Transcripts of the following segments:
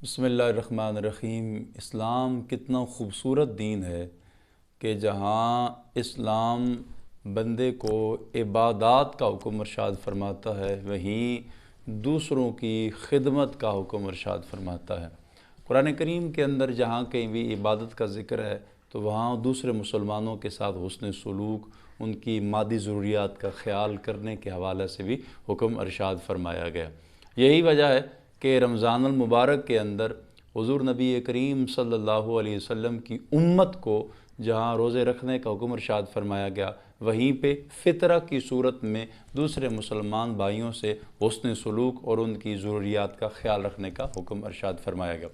بسم اللہ الرحمن الرحیم۔ اسلام کتنا خوبصورت دین ہے کہ جہاں اسلام بندے کو عبادات کا حکم ارشاد فرماتا ہے، وہیں دوسروں کی خدمت کا حکم ارشاد فرماتا ہے۔ قرآن کریم کے اندر جہاں کہیں بھی عبادت کا ذکر ہے تو وہاں دوسرے مسلمانوں کے ساتھ حسن سلوک، ان کی مادی ضروریات کا خیال کرنے کے حوالے سے بھی حکم ارشاد فرمایا گیا۔ یہی وجہ ہے کہ رمضان المبارک کے اندر حضور نبی کریم صلی اللہ علیہ وسلم کی امت کو جہاں روزے رکھنے کا حکم ارشاد فرمایا گیا، وہیں پہ فطرہ کی صورت میں دوسرے مسلمان بھائیوں سے حسن سلوک اور ان کی ضروریات کا خیال رکھنے کا حکم ارشاد فرمایا گیا۔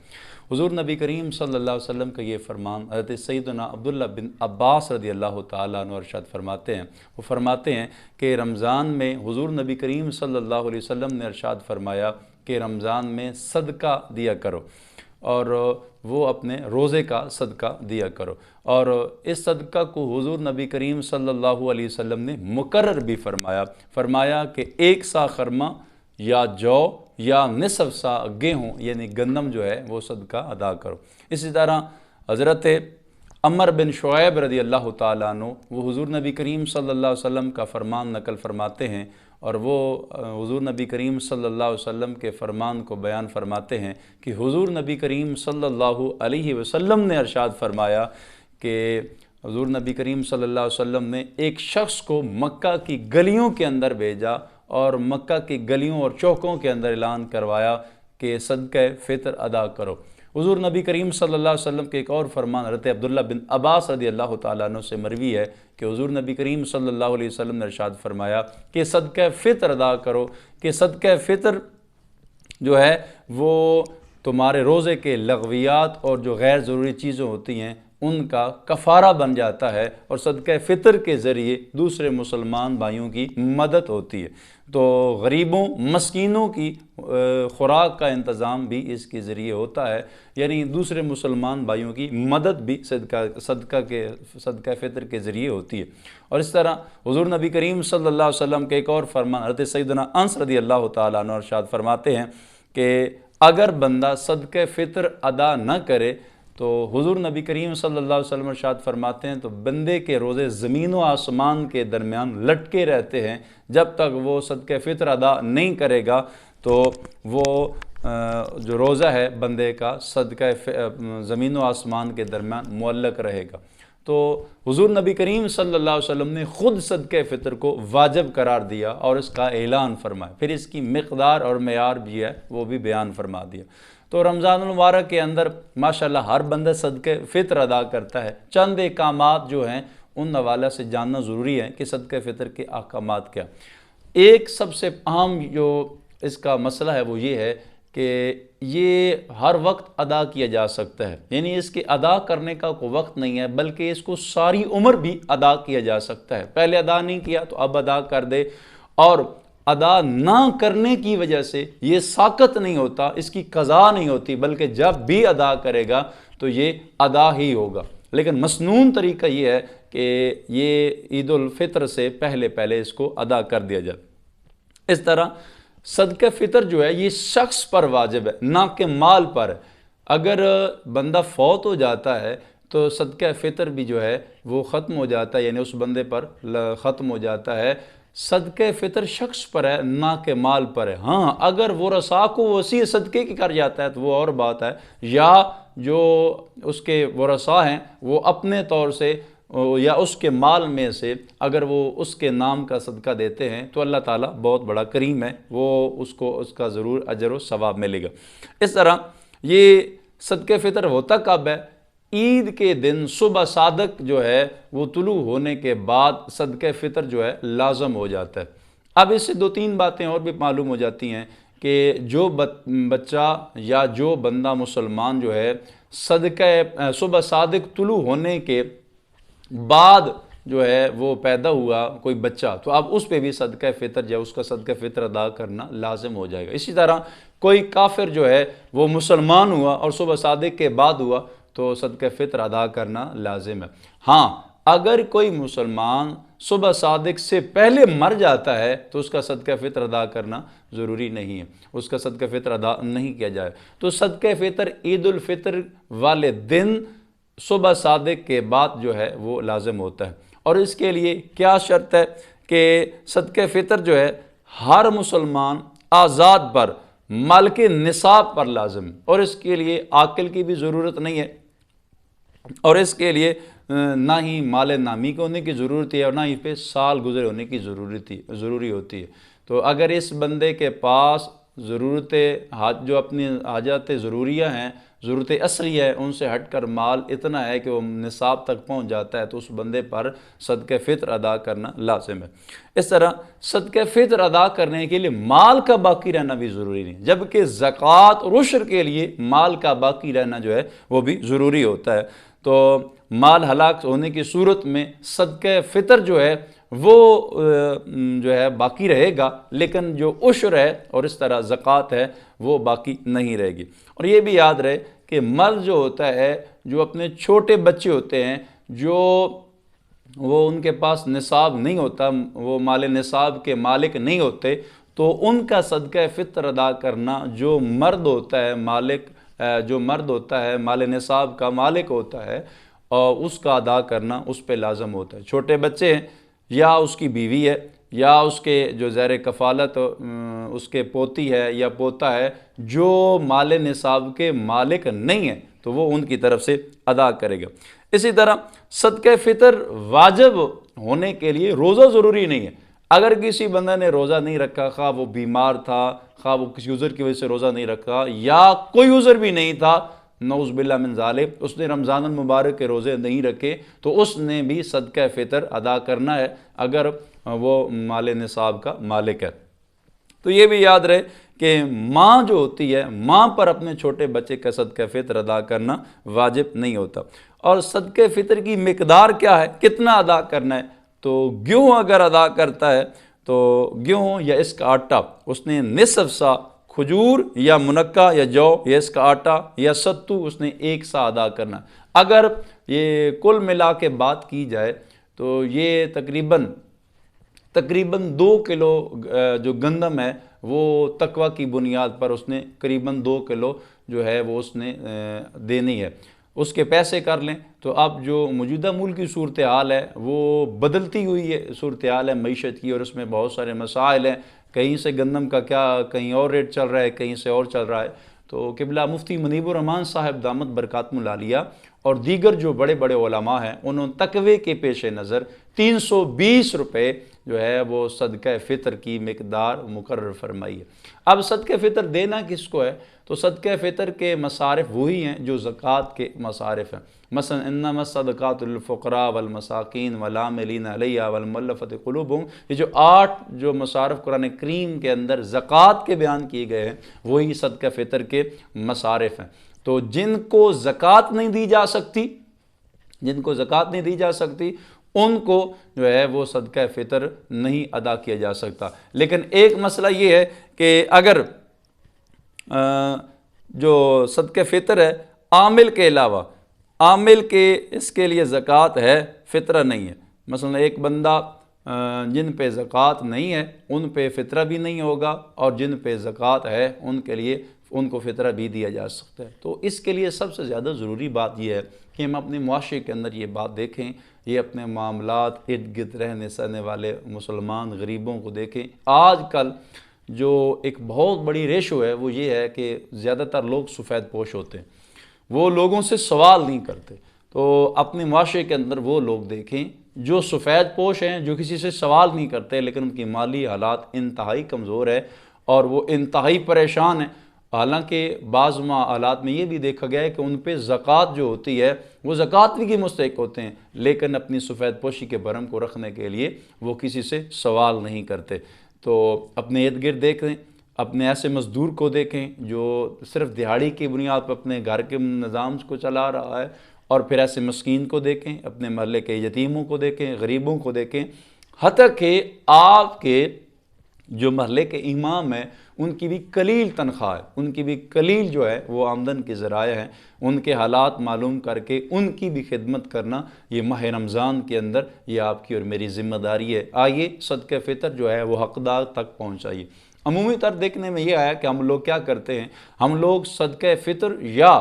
حضور نبی کریم صلی اللہ علیہ وسلم کا یہ فرمان حضرت سیدنا عبداللہ بن عباس رضی اللہ تعالیٰ عنہ ارشاد فرماتے ہیں۔ وہ فرماتے ہیں کہ رمضان میں حضور نبی کریم صلی اللہ علیہ وسلم نے ارشاد فرمایا کہ رمضان میں صدقہ دیا کرو، اور وہ اپنے روزے کا صدقہ دیا کرو، اور اس صدقہ کو حضور نبی کریم صلی اللہ علیہ وسلم نے مقرر بھی فرمایا کہ 1 سا خرما یا جو یا نصف سا گیہوں یعنی گندم جو ہے وہ صدقہ ادا کرو۔ اسی طرح حضرت عمر بن شعیب رضی اللہ تعالیٰ عنہ وہ حضور نبی کریم صلی اللہ علیہ وسلم کا فرمان نقل فرماتے ہیں، اور وہ حضور نبی کریم صلی اللہ علیہ وسلم کے فرمان کو بیان فرماتے ہیں کہ حضور نبی کریم صلی اللہ علیہ وسلم نے ارشاد فرمایا کہ حضور نبی کریم صلی اللہ علیہ وسلم نے ایک شخص کو مکہ کی گلیوں کے اندر بھیجا اور مکہ کی گلیوں اور چوکوں کے اندر اعلان کروایا کہ صدقہ فطر ادا کرو۔ حضور نبی کریم صلی اللہ علیہ وسلم کے ایک اور فرمان حضرت عبداللہ بن عباس رضی اللہ تعالیٰ عنہ سے مروی ہے کہ حضور نبی کریم صلی اللہ علیہ وسلم نے ارشاد فرمایا کہ صدقہ فطر ادا کرو، کہ صدقہ فطر جو ہے وہ تمہارے روزے کے لغویات اور جو غیر ضروری چیزیں ہوتی ہیں ان کا کفارہ بن جاتا ہے، اور صدقہ فطر کے ذریعے دوسرے مسلمان بھائیوں کی مدد ہوتی ہے۔ تو غریبوں مسکینوں کی خوراک کا انتظام بھی اس کے ذریعے ہوتا ہے، یعنی دوسرے مسلمان بھائیوں کی مدد بھی صدقہ فطر کے ذریعے ہوتی ہے۔ اور اس طرح حضور نبی کریم صلی اللہ علیہ وسلم کے ایک اور فرمان حضرت سیدنا انس رضی اللہ تعالیٰ عنہ ارشاد فرماتے ہیں کہ اگر بندہ صدقہ فطر ادا نہ کرے تو حضور نبی کریم صلی اللہ علیہ وسلم ارشاد فرماتے ہیں تو بندے کے روزے زمین و آسمان کے درمیان لٹکے رہتے ہیں، جب تک وہ صدقہ فطر ادا نہیں کرے گا تو وہ جو روزہ ہے بندے کا صدقہ زمین و آسمان کے درمیان معلق رہے گا۔ تو حضور نبی کریم صلی اللہ علیہ وسلم نے خود صدقہ فطر کو واجب قرار دیا اور اس کا اعلان فرمایا، پھر اس کی مقدار اور معیار بھی ہے وہ بھی بیان فرما دیا۔ تو رمضان المبارک کے اندر ماشاءاللہ ہر بندہ صدقہ فطر ادا کرتا ہے۔ چند احکامات جو ہیں ان حوالے سے جاننا ضروری ہے کہ صدقہ فطر کے احکامات کیا۔ ایک سب سے اہم جو اس کا مسئلہ ہے وہ یہ ہے کہ یہ ہر وقت ادا کیا جا سکتا ہے، یعنی اس کے ادا کرنے کا کوئی وقت نہیں ہے، بلکہ اس کو ساری عمر بھی ادا کیا جا سکتا ہے۔ پہلے ادا نہیں کیا تو اب ادا کر دے، اور ادا نہ کرنے کی وجہ سے یہ ساقط نہیں ہوتا، اس کی قضا نہیں ہوتی، بلکہ جب بھی ادا کرے گا تو یہ ادا ہی ہوگا۔ لیکن مسنون طریقہ یہ ہے کہ یہ عید الفطر سے پہلے اس کو ادا کر دیا جائے۔ اس طرح صدقہ فطر جو ہے یہ شخص پر واجب ہے، نہ کہ مال پر۔ اگر بندہ فوت ہو جاتا ہے تو صدقہ فطر بھی جو ہے وہ ختم ہو جاتا ہے، یعنی اس بندے پر ختم ہو جاتا ہے۔ صدقہ فطر شخص پر ہے نہ کہ مال پر ہے۔ ہاں اگر ورثاء کو وصیع صدقے کی کر جاتا ہے تو وہ اور بات ہے، یا جو اس کے ورثاء ہیں وہ اپنے طور سے یا اس کے مال میں سے اگر وہ اس کے نام کا صدقہ دیتے ہیں تو اللہ تعالیٰ بہت بڑا کریم ہے، وہ اس کو اس کا ضرور اجر و ثواب ملے گا۔ اس طرح یہ صدقہ فطر ہوتا کب ہے؟ عید کے دن صبح صادق جو ہے وہ طلوع ہونے کے بعد صدقہ فطر جو ہے لازم ہو جاتا ہے۔ اب اس سے 2-3 باتیں اور بھی معلوم ہو جاتی ہیں کہ جو بچہ یا جو بندہ مسلمان جو ہے صدقہ صبح صادق طلوع ہونے کے بعد جو ہے وہ پیدا ہوا کوئی بچہ، تو اب اس پہ بھی صدقہ فطر یا اس کا صدقہ فطر ادا کرنا لازم ہو جائے گا۔ اسی طرح کوئی کافر جو ہے وہ مسلمان ہوا اور صبح صادق کے بعد ہوا تو صدقہ فطر ادا کرنا لازم ہے۔ ہاں اگر کوئی مسلمان صبح صادق سے پہلے مر جاتا ہے تو اس کا صدقہ فطر ادا کرنا ضروری نہیں ہے، اس کا صدقہ فطر ادا نہیں کیا جائے۔ تو صدقہ فطر عید الفطر والے دن صبح صادق کے بعد جو ہے وہ لازم ہوتا ہے، اور اس کے لیے کیا شرط ہے کہ صدقہ فطر جو ہے ہر مسلمان آزاد پر مالک نصاب پر لازم، اور اس کے لیے عاقل کی بھی ضرورت نہیں ہے، اور اس کے لیے نہ ہی مال نامی کے ہونے کی ضرورت ہے اور نہ ہی پہ سال گزرے ہونے کی ضروری ہوتی ہے۔ تو اگر اس بندے کے پاس جو اپنی حاجات ضروریہ ہیں، ضرورت اصلی ہے، ان سے ہٹ کر مال اتنا ہے کہ وہ نصاب تک پہنچ جاتا ہے، تو اس بندے پر صدقہ فطر ادا کرنا لازم ہے۔ اس طرح صدقہ فطر ادا کرنے کے لیے مال کا باقی رہنا بھی ضروری نہیں، جبکہ زکوٰۃ اور عشر کے لیے مال کا باقی رہنا جو ہے وہ بھی ضروری ہوتا ہے۔ تو مال ہلاک ہونے کی صورت میں صدقہ فطر جو ہے وہ جو ہے باقی رہے گا، لیکن جو عشر ہے اور اس طرح زکوٰۃ ہے وہ باقی نہیں رہے گی۔ اور یہ بھی یاد رہے کہ مرد جو ہوتا ہے، جو اپنے چھوٹے بچے ہوتے ہیں، جو وہ ان کے پاس نصاب نہیں ہوتا، وہ مال نصاب کے مالک نہیں ہوتے، تو ان کا صدقہ فطر ادا کرنا جو مرد ہوتا ہے مال نصاب کا مالک ہوتا ہے، اور اس کا ادا کرنا اس پہ لازم ہوتا ہے۔ چھوٹے بچے ہیں یا اس کی بیوی ہے یا اس کے جو زیر کفالت اس کے پوتی ہے یا پوتا ہے، جو مال نصاب کے مالک نہیں ہیں، تو وہ ان کی طرف سے ادا کرے گا۔ اسی طرح صدقہ فطر واجب ہونے کے لیے روزہ ضروری نہیں ہے۔ اگر کسی بندہ نے روزہ نہیں رکھا، خواہ وہ بیمار تھا، خواہ وہ کسی عذر کی وجہ سے روزہ نہیں رکھا، یا کوئی عذر بھی نہیں تھا، نعوذ باللہ من ذالک، اس نے رمضان المبارک کے روزے نہیں رکھے، تو اس نے بھی صدقہ فطر ادا کرنا ہے اگر وہ مال نصاب کا مالک ہے۔ تو یہ بھی یاد رہے کہ ماں جو ہوتی ہے، ماں پر اپنے چھوٹے بچے کا صدقہ فطر ادا کرنا واجب نہیں ہوتا۔ اور صدقہ فطر کی مقدار کیا ہے، کتنا ادا کرنا ہے؟ تو گیہوں اگر ادا کرتا ہے تو گیہوں یا اس کا آٹا اس نے نصف سا، کھجور یا منقع یا جو یا اس کا آٹا یا ستو اس نے 1 سا ادا کرنا۔ اگر یہ کل ملا کے بات کی جائے تو یہ تقریباً 2 کلو جو گندم ہے وہ تقویٰ کی بنیاد پر اس نے قریباً 2 کلو جو ہے وہ اس نے دینی ہے۔ اس کے پیسے کر لیں تو اب جو موجودہ ملک کی صورتحال ہے وہ بدلتی ہوئی ہے، صورتحال ہے معیشت کی، اور اس میں بہت سارے مسائل ہیں، کہیں سے گندم کا کہیں اور ریٹ چل رہا ہے، کہیں سے اور چل رہا ہے۔ تو قبلہ مفتی منیب الرحمن صاحب دامت برکاتہم العالیہ اور دیگر جو بڑے بڑے علماء ہیں، انہوں نے تقوی کے پیش نظر 320 روپے جو ہے وہ صدقہ فطر کی مقدار مقرر فرمائی ہے۔ اب صدقہ فطر دینا کس کو ہے؟ تو صدقہ فطر کے مصارف وہی ہیں جو زکوٰۃ کے مصارف ہیں۔ مثلا انما الصدقات للفقراء والمساکین والعاملین علیہا والمؤلفۃ قلوبہم، یہ جو 8 جو مصارف قرآن کریم کے اندر زکوٰۃ کے بیان کیے گئے ہیں، وہی صدقہ فطر کے مصارف ہیں۔ تو جن کو زکوٰۃ نہیں دی جا سکتی ان کو جو ہے وہ صدقہ فطر نہیں ادا کیا جا سکتا۔ لیکن ایک مسئلہ یہ ہے کہ اگر جو صدقہ فطر ہے عامل کے علاوہ، عامل کے اس کے لیے زکوٰۃ ہے، فطرہ نہیں ہے، مثلا ایک بندہ جن پہ زکوٰۃ نہیں ہے ان پہ فطرہ بھی نہیں ہوگا، اور جن پہ زکوٰۃ ہے ان کو فطرہ بھی دیا جا سکتا ہے۔ تو اس کے لیے سب سے زیادہ ضروری بات یہ ہے کہ ہم اپنے معاشرے کے اندر یہ بات دیکھیں، یہ اپنے معاملات ارد گرد رہنے سہنے والے مسلمان غریبوں کو دیکھیں۔ آج کل جو ایک بہت بڑی ریشو ہے وہ یہ ہے کہ زیادہ تر لوگ سفید پوش ہوتے ہیں، وہ لوگوں سے سوال نہیں کرتے۔ تو اپنے معاشرے کے اندر وہ لوگ دیکھیں جو سفید پوش ہیں، جو کسی سے سوال نہیں کرتے، لیکن ان کی مالی حالات انتہائی کمزور ہے اور وہ انتہائی پریشان ہیں۔ حالانکہ بعض حالات میں یہ بھی دیکھا گیا ہے کہ ان پہ زکوٰۃ جو ہوتی ہے وہ زکوٰۃ بھی کی مستحق ہوتے ہیں، لیکن اپنی سفید پوشی کے بھرم کو رکھنے کے لیے وہ کسی سے سوال نہیں کرتے۔ تو اپنے ارد گرد دیکھیں، اپنے ایسے مزدور کو دیکھیں جو صرف دہاڑی کی بنیاد پر اپنے گھر کے نظام کو چلا رہا ہے، اور پھر ایسے مسکین کو دیکھیں، اپنے محلے کے یتیموں کو دیکھیں، غریبوں کو دیکھیں، حتیٰ کہ آپ کے جو محلے کے امام ہیں ان کی بھی قلیل تنخواہ ہے، ان کی بھی قلیل جو ہے وہ آمدن کے ذرائع ہیں، ان کے حالات معلوم کر کے ان کی بھی خدمت کرنا یہ ماہ رمضان کے اندر یہ آپ کی اور میری ذمہ داری ہے۔ آئیے صدقہ فطر جو ہے وہ حقدار تک پہنچائیے۔ عمومی طور دیکھنے میں یہ آیا کہ ہم لوگ کیا کرتے ہیں، ہم لوگ صدقہ فطر یا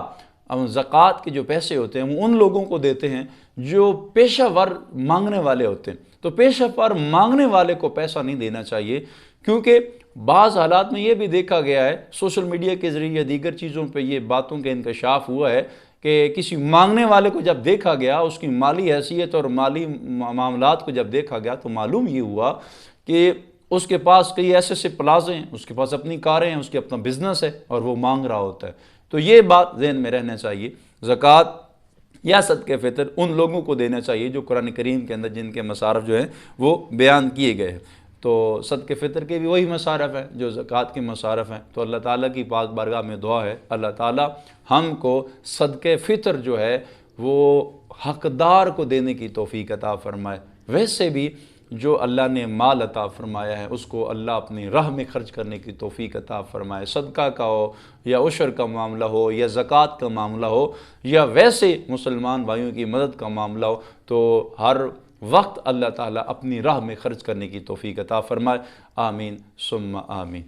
زکوٰۃ کے جو پیسے ہوتے ہیں وہ ان لوگوں کو دیتے ہیں جو پیشہ ور مانگنے والے ہوتے ہیں۔ تو پیشہ ور مانگنے والے کو پیسہ نہیں دینا چاہیے، کیونکہ بعض حالات میں یہ بھی دیکھا گیا ہے، سوشل میڈیا کے ذریعے دیگر چیزوں پہ یہ باتوں کا انکشاف ہوا ہے کہ کسی مانگنے والے کو جب دیکھا گیا، اس کی مالی حیثیت اور مالی معاملات کو جب دیکھا گیا تو معلوم یہ ہوا کہ اس کے پاس کئی ایسے پلازے ہیں، اس کے پاس اپنی کاریں ہیں، اس کے اپنا بزنس ہے اور وہ مانگ رہا ہوتا ہے۔ تو یہ بات ذہن میں رہنا چاہیے، زکوٰۃ یا صدقہ فطر ان لوگوں کو دینا چاہیے جو قرآن کریم کے اندر جن کے مصارف جو ہیں وہ بیان کیے گئے ہیں۔ تو صدقہ فطر کے بھی وہی مصارف ہیں جو زکوٰۃ کے مصارف ہیں۔ تو اللہ تعالیٰ کی پاک بارگاہ میں دعا ہے اللہ تعالیٰ ہم کو صدقہ فطر جو ہے وہ حقدار کو دینے کی توفیق عطا فرمائے۔ ویسے بھی جو اللہ نے مال عطا فرمایا ہے اس کو اللہ اپنی راہ میں خرچ کرنے کی توفیق عطا فرمائے، صدقہ کا ہو یا عشر کا معاملہ ہو یا زکوٰۃ کا معاملہ ہو یا ویسے مسلمان بھائیوں کی مدد کا معاملہ ہو، تو ہر وقت اللہ تعالیٰ اپنی راہ میں خرچ کرنے کی توفیق عطا فرمائے۔ آمین ثم آمین۔